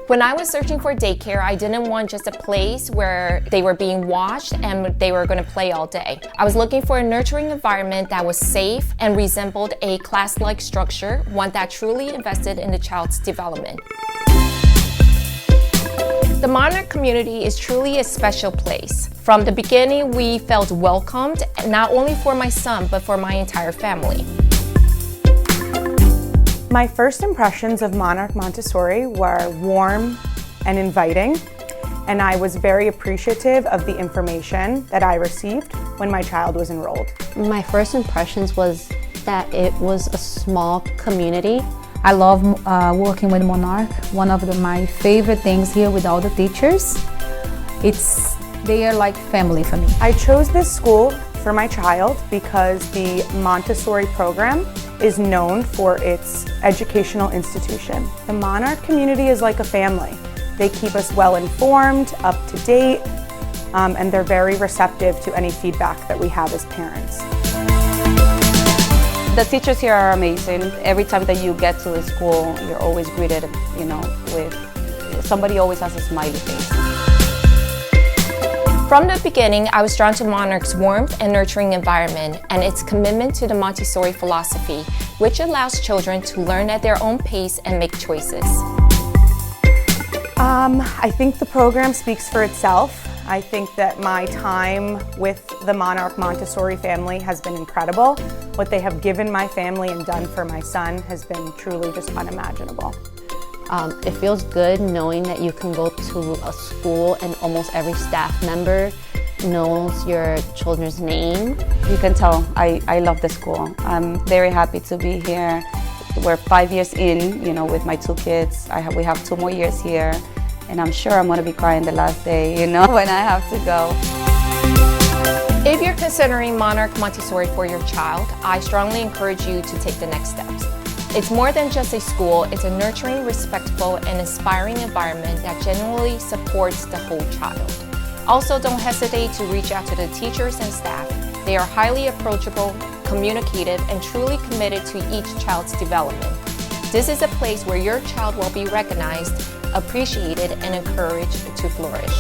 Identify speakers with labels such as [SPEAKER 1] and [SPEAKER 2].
[SPEAKER 1] When I was searching for daycare, I didn't want just a place where they were being watched and they were going to play all day. I was looking for a nurturing environment that was safe and resembled a class-like structure, one that truly invested in the child's development. The Monarch community is truly a special place. From the beginning, we felt welcomed, not only for my son, but for my entire family.
[SPEAKER 2] My first impressions of Monarch Montessori were warm and inviting, and I was very appreciative of the information that I received when my child was enrolled.
[SPEAKER 3] My first impressions was that it was a small community.
[SPEAKER 4] I love working with Monarch. One of my favorite things here with all the teachers, they are like family for me.
[SPEAKER 2] I chose this school for my child because the Montessori program is known for its educational institution. The Monarch community is like a family. They keep us well informed, up to date, and they're very receptive to any feedback that we have as parents.
[SPEAKER 5] The teachers here are amazing. Every time that you get to the school, you're always greeted, with somebody always has a smiley face.
[SPEAKER 1] From the beginning, I was drawn to Monarch's warmth and nurturing environment and its commitment to the Montessori philosophy, which allows children to learn at their own pace and make choices.
[SPEAKER 2] I think the program speaks for itself. I think that my time with the Monarch Montessori family has been incredible. What they have given my family and done for my son has been truly just unimaginable.
[SPEAKER 3] It feels good knowing that you can go to a school and almost every staff member knows your children's name.
[SPEAKER 5] You can tell I love the school. I'm very happy to be here. We're 5 years in, with my 2 kids. We have 2 more years here, and I'm sure I'm going to be crying the last day, when I have to go.
[SPEAKER 1] If you're considering Monarch Montessori for your child, I strongly encourage you to take the next steps. It's more than just a school, it's a nurturing, respectful, and inspiring environment that genuinely supports the whole child. Also, don't hesitate to reach out to the teachers and staff. They are highly approachable, communicative, and truly committed to each child's development. This is a place where your child will be recognized, appreciated, and encouraged to flourish.